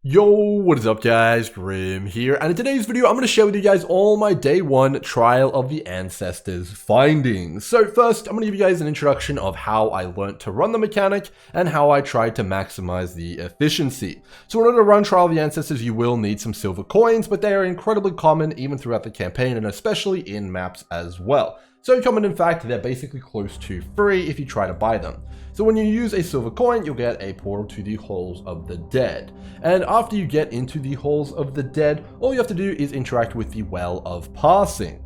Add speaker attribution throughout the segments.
Speaker 1: Yo, what is up guys, Grim here, and in today's video I'm going to share with you guys all my day one trial of the ancestors findings. So first, I'm going to give you guys an introduction of how I learned to run the mechanic and how I tried to maximize the efficiency. So in order to run trial of the ancestors, you will need some silver coins, but they are incredibly common even throughout the campaign and especially in maps as well. So common, in fact, they're basically close to free if you try to buy them. So when you use a silver coin, you'll get a portal to the Halls of the Dead. And after you get into the Halls of the Dead, all you have to do is interact with the Well of Passing.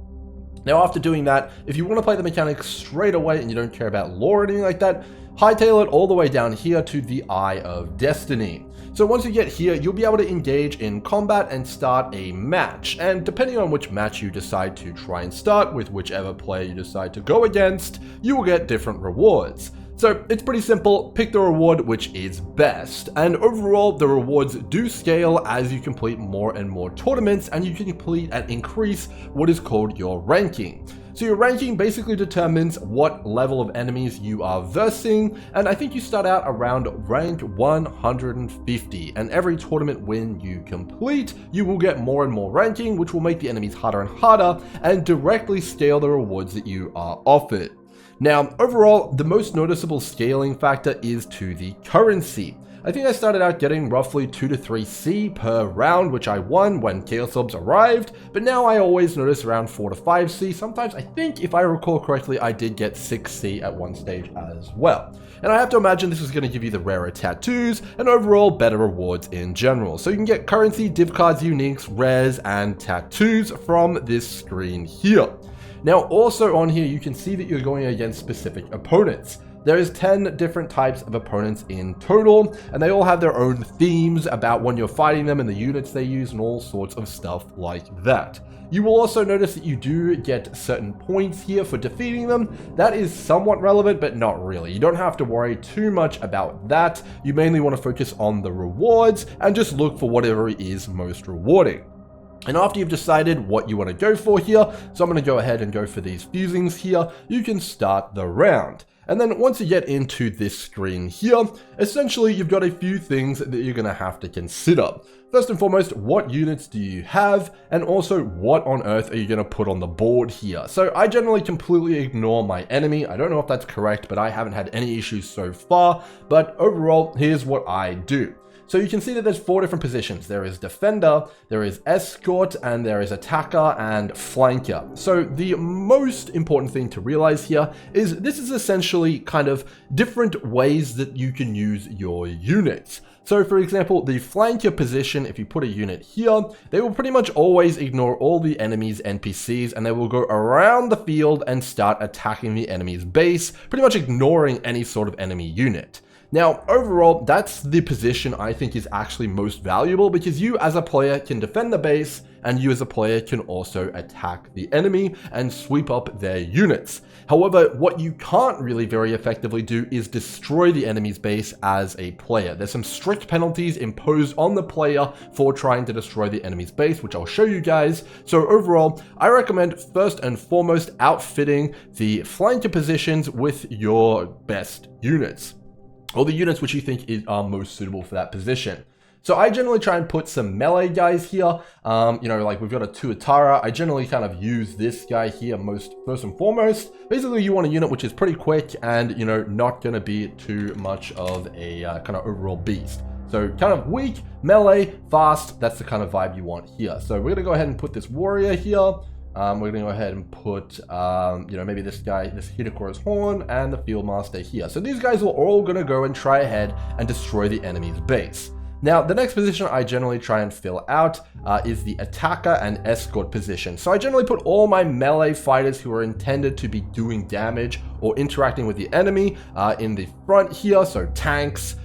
Speaker 1: Now after doing that, if you want to play the mechanic straight away and you don't care about lore or anything like that, hightail it all the way down here to the Eye of Destiny. So once you get here, you'll be able to engage in combat and start a match. And depending on which match you decide to try and start with whichever player you decide to go against, you will get different rewards. So it's pretty simple, pick the reward which is best. And overall, the rewards do scale as you complete more and more tournaments, and you can complete and increase what is called your ranking. So your ranking basically determines what level of enemies you are versing, and I think you start out around rank 150, and every tournament win you complete, you will get more and more ranking, which will make the enemies harder and harder, and directly scale the rewards that you are offered. Now, overall, the most noticeable scaling factor is to the currency. I think I started out getting roughly 2 to 3 C per round, which I won when Chaos Orbs arrived, but now I always notice around 4 to 5 C. Sometimes, I think, if I recall correctly, I did get 6 C at one stage as well. And I have to imagine this is going to give you the rarer tattoos and overall better rewards in general. So you can get currency, div cards, uniques, rares, and tattoos from this screen here. Now also on here, you can see that you're going against specific opponents. There is 10 different types of opponents in total, and they all have their own themes about when you're fighting them and the units they use and all sorts of stuff like that. You will also notice that you do get certain points here for defeating them. That is somewhat relevant, but not really. You don't have to worry too much about that. You mainly want to focus on the rewards and just look for whatever is most rewarding. And after you've decided what you want to go for here, so I'm going to go ahead and go for these fusings here, you can start the round. And then once you get into this screen here, essentially you've got a few things that you're going to have to consider. First and foremost, what units do you have? And also, what on earth are you going to put on the board here? So I generally completely ignore my enemy. I don't know if that's correct, but I haven't had any issues so far. But overall, here's what I do. So you can see that there's 4 different positions. There is defender, there is escort, and there is attacker and flanker. So the most important thing to realize here is this is essentially kind of different ways that you can use your units. So for example, the flanker position, if you put a unit here, they will pretty much always ignore all the enemy's NPCs and they will go around the field and start attacking the enemy's base, pretty much ignoring any sort of enemy unit. Now, overall, that's the position I think is actually most valuable because you as a player can defend the base and you as a player can also attack the enemy and sweep up their units. However, what you can't really very effectively do is destroy the enemy's base as a player. There's some strict penalties imposed on the player for trying to destroy the enemy's base, which I'll show you guys. So overall, I recommend first and foremost outfitting the flanker positions with your best units, or the units which you think are most suitable for that position. So I generally try and put some melee guys here. Like we've got a Tuatara. I generally kind of use this guy here first and foremost. Basically, you want a unit which is pretty quick and, not going to be too much of a kind of overall beast. So kind of weak, melee, fast. That's the kind of vibe you want here. So we're going to go ahead and put this warrior here. We're going to go ahead and put, maybe this guy, this Hidekora's Horn, and the Fieldmaster here. So these guys are all going to go and try ahead and destroy the enemy's base. Now, the next position I generally try and fill out is the attacker and escort position. So I generally put all my melee fighters who are intended to be doing damage or interacting with the enemy in the front here. So tanks,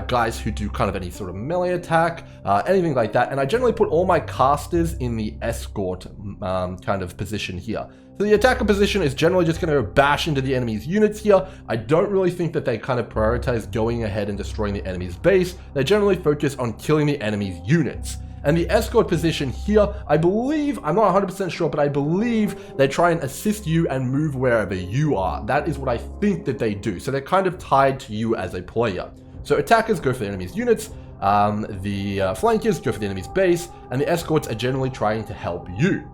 Speaker 1: guys who do kind of any sort of melee attack, anything like that. And I generally put all my casters in the escort kind of position here. So the attacker position is generally just going to bash into the enemy's units here. I don't really think that they kind of prioritize going ahead and destroying the enemy's base. They generally focus on killing the enemy's units. And the escort position here, I believe, I'm not 100% sure, but I believe they try and assist you and move wherever you are. That is what I think that they do. So they're kind of tied to you as a player. So attackers go for the enemy's units, the flankers go for the enemy's base, and the escorts are generally trying to help you.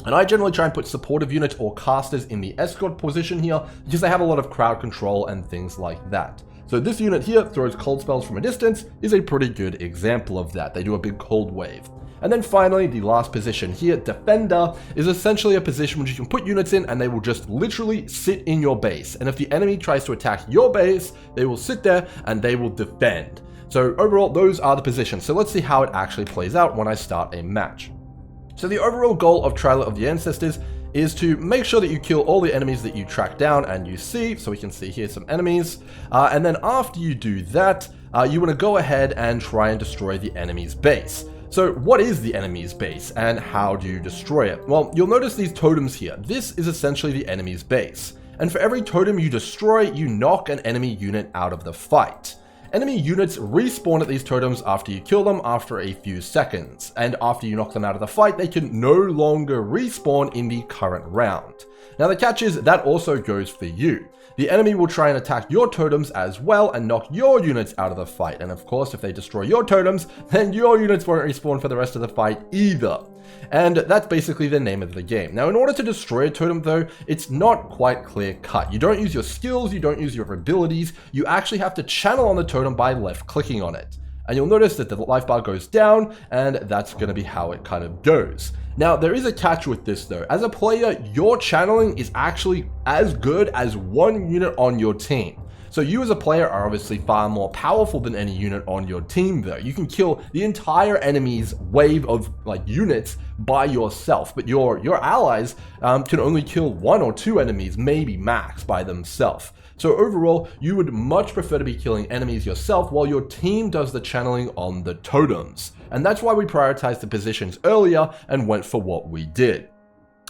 Speaker 1: And I generally try and put supportive units or casters in the escort position here because they have a lot of crowd control and things like that. So this unit here throws cold spells from a distance is a pretty good example of that. They do a big cold wave. And then finally, the last position here, Defender, is essentially a position which you can put units in and they will just literally sit in your base. And if the enemy tries to attack your base, they will sit there and they will defend. So overall, those are the positions. So let's see how it actually plays out when I start a match. So the overall goal of Trial of the Ancestors is to make sure that you kill all the enemies that you track down and you see. So we can see here some enemies. And then after you do that, you want to go ahead and try and destroy the enemy's base. So what is the enemy's base and how do you destroy it? Well, you'll notice these totems here. This is essentially the enemy's base. And for every totem you destroy, you knock an enemy unit out of the fight. Enemy units respawn at these totems after you kill them after a few seconds, and after you knock them out of the fight, they can no longer respawn in the current round. Now the catch is that also goes for you. The enemy will try and attack your totems as well and knock your units out of the fight, and of course if they destroy your totems, then your units won't respawn for the rest of the fight either. And that's basically the name of the game. Now in order to destroy a totem though, it's not quite clear cut. You don't use your skills, you don't use your abilities, you actually have to channel on the totem by left clicking on it. And you'll notice that the life bar goes down, and that's going to be how it kind of goes. Now, there is a catch with this though. As a player, your channeling is actually as good as one unit on your team. So you as a player are obviously far more powerful than any unit on your team though. You can kill the entire enemy's wave of units by yourself, but your allies can only kill 1 or 2 enemies, maybe max, by themselves. So overall, you would much prefer to be killing enemies yourself while your team does the channeling on the totems. And that's why we prioritized the positions earlier and went for what we did.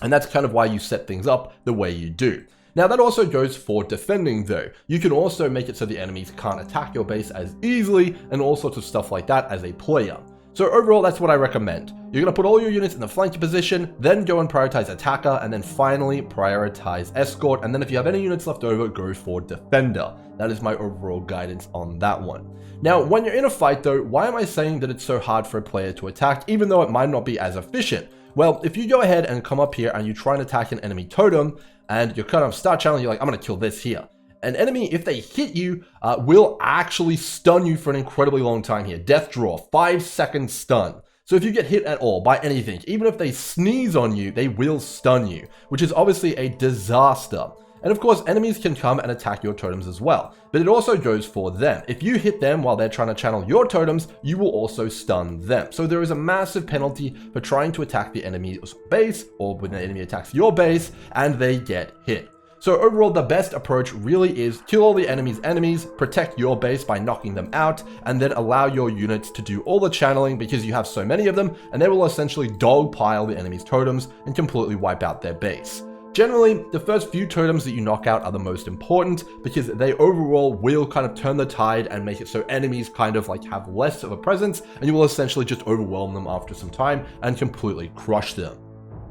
Speaker 1: And that's kind of why you set things up the way you do. Now that also goes for defending though. You can also make it so the enemies can't attack your base as easily and all sorts of stuff like that as a player. So overall, that's what I recommend. You're going to put all your units in the flanker position, then go and prioritize attacker, and then finally prioritize escort. And then if you have any units left over, go for defender. That is my overall guidance on that one. Now, when you're in a fight though, why am I saying that it's so hard for a player to attack, even though it might not be as efficient? Well, if you go ahead and come up here and you try and attack an enemy totem, and you kind of start channeling, you're like, I'm going to kill this here. An enemy, if they hit you, will actually stun you for an incredibly long time here. Death draw, 5-second stun. So if you get hit at all by anything, even if they sneeze on you, they will stun you, which is obviously a disaster. And of course, enemies can come and attack your totems as well, but it also goes for them. If you hit them while they're trying to channel your totems, you will also stun them. So there is a massive penalty for trying to attack the enemy's base, or when the enemy attacks your base, and they get hit. So overall, the best approach really is kill all the enemies, protect your base by knocking them out, and then allow your units to do all the channeling because you have so many of them, and they will essentially dogpile the enemy's totems and completely wipe out their base. Generally, the first few totems that you knock out are the most important because they overall will kind of turn the tide and make it so enemies kind of have less of a presence, and you will essentially just overwhelm them after some time and completely crush them.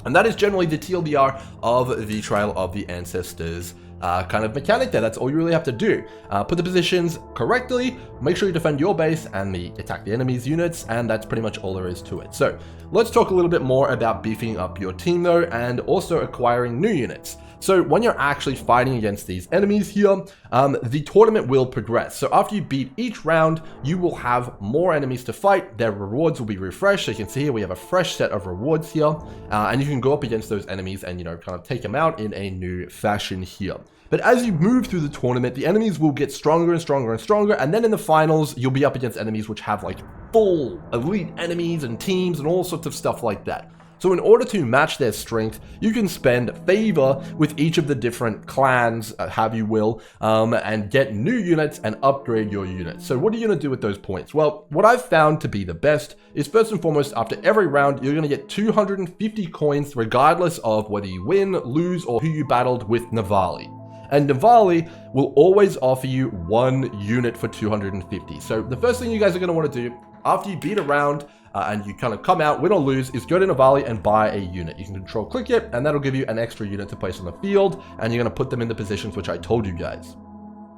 Speaker 1: And that is generally the TLDR of the Trial of the Ancestors kind of mechanic there. That's all you really have to do. Put the positions correctly, make sure you defend your base and attack the enemy's units, and that's pretty much all there is to it. So let's talk a little bit more about beefing up your team though, and also acquiring new units. So when you're actually fighting against these enemies here, the tournament will progress. So after you beat each round, you will have more enemies to fight. Their rewards will be refreshed. So you can see here we have a fresh set of rewards here, and you can go up against those enemies and kind of take them out in a new fashion here. But as you move through the tournament, the enemies will get stronger and stronger and stronger, and then in the finals, you'll be up against enemies which have full elite enemies and teams and all sorts of stuff like that. So in order to match their strength, you can spend favor with each of the different clans, have you will, and get new units and upgrade your units. So what are you going to do with those points? Well, what I've found to be the best is first and foremost, after every round, you're going to get 250 coins regardless of whether you win, lose, or who you battled with Navali. And Navali will always offer you 1 unit for 250. So the first thing you guys are going to want to do after you beat a round and you kind of come out, win or lose, is go to Navali and buy a unit. You can control click it, and that'll give you an extra unit to place on the field, and you're going to put them in the positions which I told you guys.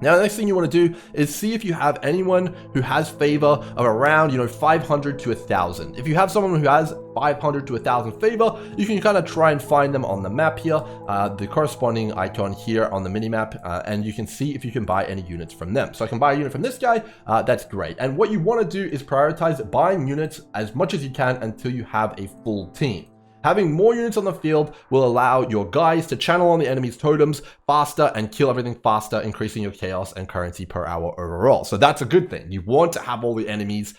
Speaker 1: Now, the next thing you want to do is see if you have anyone who has favor of around, 500 to 1,000. If you have someone who has 500 to 1,000 favor, you can kind of try and find them on the map here, the corresponding icon here on the minimap, and you can see if you can buy any units from them. So I can buy a unit from this guy, that's great. And what you want to do is prioritize buying units as much as you can until you have a full team. Having more units on the field will allow your guys to channel on the enemy's totems faster and kill everything faster, increasing your chaos and currency per hour overall. So that's a good thing. You want to have all the enemies,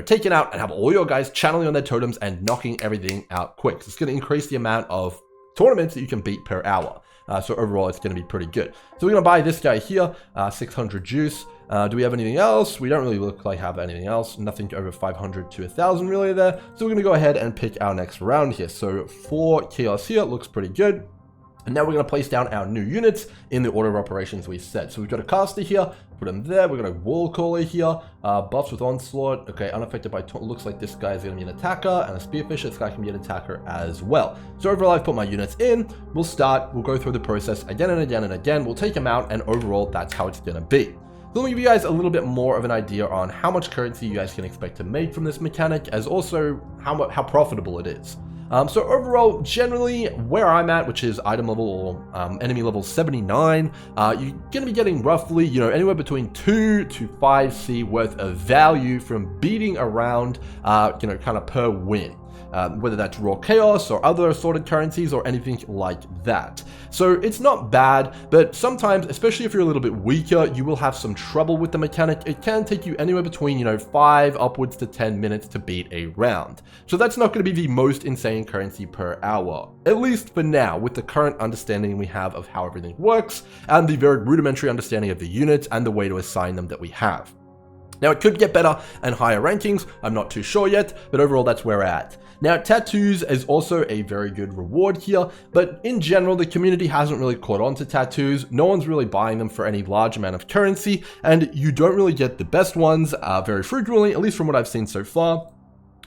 Speaker 1: taken out and have all your guys channeling on their totems and knocking everything out quick. So it's going to increase the amount of tournaments that you can beat per hour. So overall, it's going to be pretty good. So we're going to buy this guy here, 600 juice. Do we have anything else? We don't really look like have anything else. Nothing over 500 to 1,000 really there. So we're going to go ahead and pick our next round here. So 4 chaos here looks pretty good. And now we're going to place down our new units in the order of operations we set. So we've got a caster here, put him there. We're going to wall caller here, buffs with onslaught. Okay, unaffected by looks like this guy is going to be an attacker, and a spearfisher. This guy can be an attacker as well. So overall, I've put my units in. We'll go through the process again and again and again. We'll take them out, and overall, that's how it's going to be. So let me give you guys a little bit more of an idea on how much currency you guys can expect to make from this mechanic, as also how profitable it is. So overall, generally where I'm at, which is item level or enemy level 79, you're going to be getting roughly, anywhere between 2 to 5C worth of value from beating around, kind of per win. Whether that's raw chaos or other assorted currencies or anything like that. So it's not bad, but sometimes, especially if you're a little bit weaker, you will have some trouble with the mechanic. It can take you anywhere between, 5 upwards to 10 minutes to beat a round. So that's not going to be the most insane currency per hour, at least for now, with the current understanding we have of how everything works and the very rudimentary understanding of the units and the way to assign them that we have. Now, it could get better and higher rankings, I'm not too sure yet, but overall that's where we're at. Now, tattoos is also a very good reward here, but in general, the community hasn't really caught on to tattoos. No one's really buying them for any large amount of currency, and you don't really get the best ones very frequently, at least from what I've seen so far.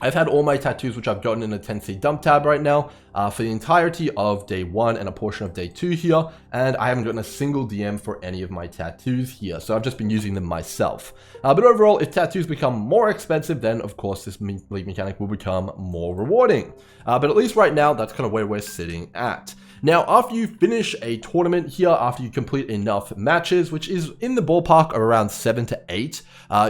Speaker 1: I've had all my tattoos, which I've gotten in a 10C dump tab right now, for the entirety of day 1 and a portion of day 2 here, and I haven't gotten a single DM for any of my tattoos here, so I've just been using them myself. But overall, if tattoos become more expensive, then of course this league mechanic will become more rewarding. But at least right now, that's kind of where we're sitting at. Now, after you finish a tournament here, after you complete enough matches, which is in the ballpark of around 7 to 8,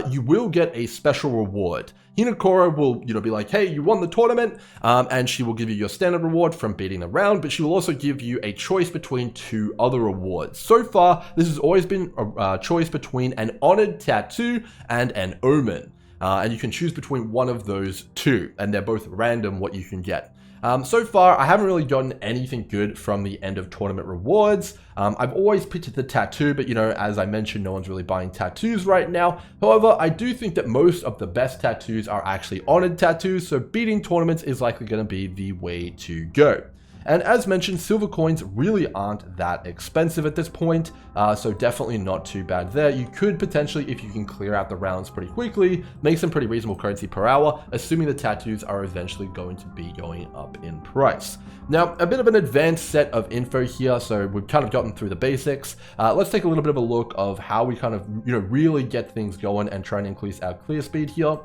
Speaker 1: you will get a special reward. Hinakora will, be like, hey, you won the tournament, and she will give you your standard reward from beating the round, but she will also give you a choice between 2 other rewards. So far, this has always been a choice between an honored tattoo and an omen. And you can choose between one of those 2, and they're both random what you can get. So far, I haven't really gotten anything good from the end of tournament rewards. I've always picked the tattoo, but as I mentioned, no one's really buying tattoos right now. However, I do think that most of the best tattoos are actually honored tattoos, so beating tournaments is likely going to be the way to go. And as mentioned, silver coins really aren't that expensive at this point, so definitely not too bad there. You could potentially, if you can clear out the rounds pretty quickly, make some pretty reasonable currency per hour, assuming the tattoos are eventually going to be going up in price. Now, a bit of an advanced set of info here, so we've kind of gotten through the basics. Let's take a little bit of a look of how we kind of, really get things going and try and increase our clear speed here.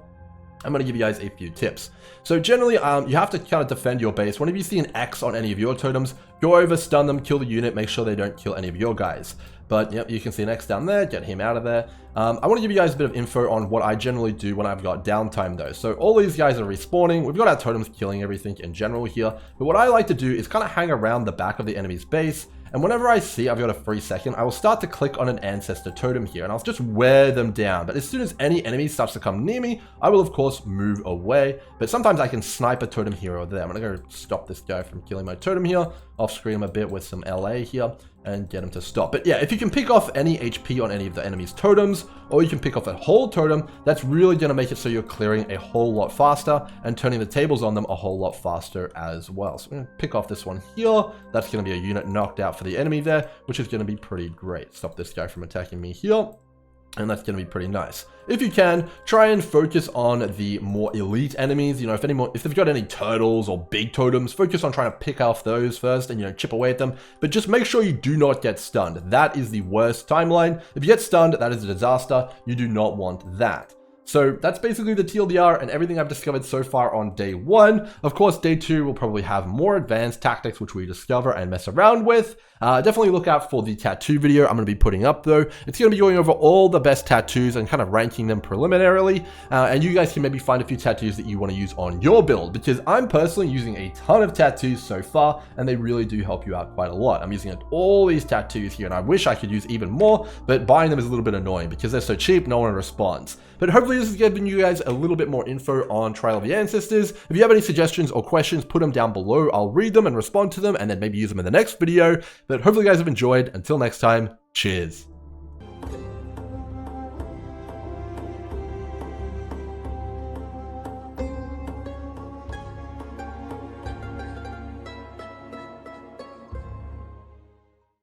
Speaker 1: I'm going to give you guys a few tips. So generally, you have to kind of defend your base. Whenever you see an X on any of your totems, go over, stun them, kill the unit, make sure they don't kill any of your guys. But yep, you can see an X down there, get him out of there. I want to give you guys a bit of info on what I generally do when I've got downtime though. So all these guys are respawning. We've got our totems killing everything in general here. But what I like to do is kind of hang around the back of the enemy's base. And whenever I see I've got a free second, I will start to click on an ancestor totem here, and I'll just wear them down. But as soon as any enemy starts to come near me, I will of course move away. But sometimes I can snipe a totem here or there. I'm gonna go stop this guy from killing my totem here, off screen him a bit with some LA here, and get him to stop. But yeah, if you can pick off any HP on any of the enemy's totems, or you can pick off a whole totem, that's really going to make it so you're clearing a whole lot faster and turning the tables on them a whole lot faster as well. So I'm going to pick off this one here. That's going to be a unit knocked out for the enemy there, which is going to be pretty great. Stop this guy from attacking me here. and that's going to be pretty nice. If you can, try and focus on the more elite enemies. You know, if they've got any turtles or big totems, focus on trying to pick off those first and, you know, chip away at them. But just make sure you do not get stunned. That is the worst timeline. If you get stunned, that is a disaster. You do not want that. So that's basically the TLDR and everything I've discovered so far on day 1. Of course, day 2 will probably have more advanced tactics which we discover and mess around with. Definitely look out for the tattoo video I'm going to be putting up though. It's going to be going over all the best tattoos and kind of ranking them preliminarily. And you guys can maybe find a few tattoos that you want to use on your build, because I'm personally using a ton of tattoos so far and they really do help you out quite a lot. I'm using all these tattoos here and I wish I could use even more, but buying them is a little bit annoying because they're so cheap, no one responds. But hopefully this has given you guys a little bit more info on Trial of the Ancestors. If you have any suggestions or questions, put them down below. I'll read them and respond to them and then maybe use them in the next video. But hopefully you guys have enjoyed. Until next time, cheers.